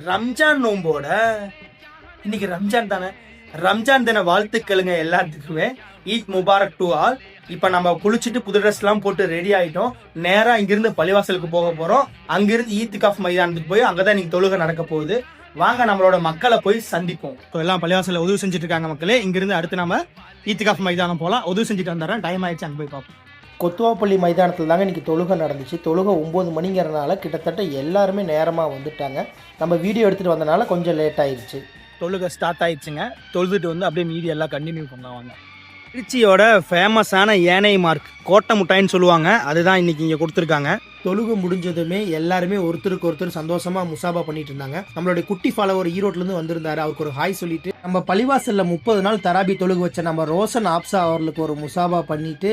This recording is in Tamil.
ரம்ஜான் நோம்போட இன்னைக்கு ரம்ஜான் தானே. ரம்ஜான் தின வாழ்த்துக்களுங்க எல்லாத்துக்குமே. Eid Mubarak to all. இப்போ நம்ம குளிச்சுட்டு புது ட்ரெஸ்லாம் போட்டு ரெடி ஆகிட்டோம். நேராக இங்கிருந்து பள்ளிவாசலுக்கு போக போகிறோம். அங்கிருந்து ஈத்துகாஃப் மைதானத்துக்கு போய் அங்கே தான் இன்னைக்கு தொழுகை நடக்க போகுது. வாங்க நம்மளோட மக்களை போய் சந்திப்போம். ஸோ எல்லாம் பள்ளிவாசலில் உதவி செஞ்சுட்டு இருக்காங்க மக்களே. இங்கிருந்து அடுத்து நம்ம ஈத்துகாஃப் மைதானம் போகலாம். உதவி செஞ்சுட்டு வந்துடுறேன். டைம் ஆயிடுச்சு, அங்கே போய் பார்ப்போம். கொத்துவாப்பள்ளி மைதானத்தில் தாங்க இன்றைக்கி தொழுகை நடந்துச்சு. தொழுகை 9 மணிங்கிறனால கிட்டத்தட்ட எல்லாருமே நேரமாக வந்துட்டாங்க. நம்ம வீடியோ எடுத்துகிட்டு வந்தனால கொஞ்சம் லேட் ஆயிடுச்சு. தொழுகை ஸ்டார்ட் ஆயிடுச்சுங்க. தொழுதுட்டு வந்து அப்படியே மீதி எல்லாம் கண்டினியூ பண்ணுவாங்க. திருச்சியோட ஃபேமஸான ஏனை மார்க் கோட்டை முட்டாயின்னு சொல்லுவாங்க. அதுதான் இன்னைக்கு இங்கே கொடுத்துருக்காங்க. தொழுகை முடிஞ்சதுமே எல்லாருமே ஒருத்தருக்கு ஒருத்தர் சந்தோஷமா முசாபா பண்ணிட்டு இருந்தாங்க. நம்மளுடைய குட்டி ஃபாலோவர் ஈரோட்லேருந்து வந்திருந்தாரு. அவருக்கு ஒரு ஹாய் சொல்லிட்டு நம்ம பள்ளிவாசல்ல 30 நாள் தராபி தொழுகை வச்ச நம்ம ரோஷன் ஆப்சா அவர்களுக்கு ஒரு முசாபா பண்ணிட்டு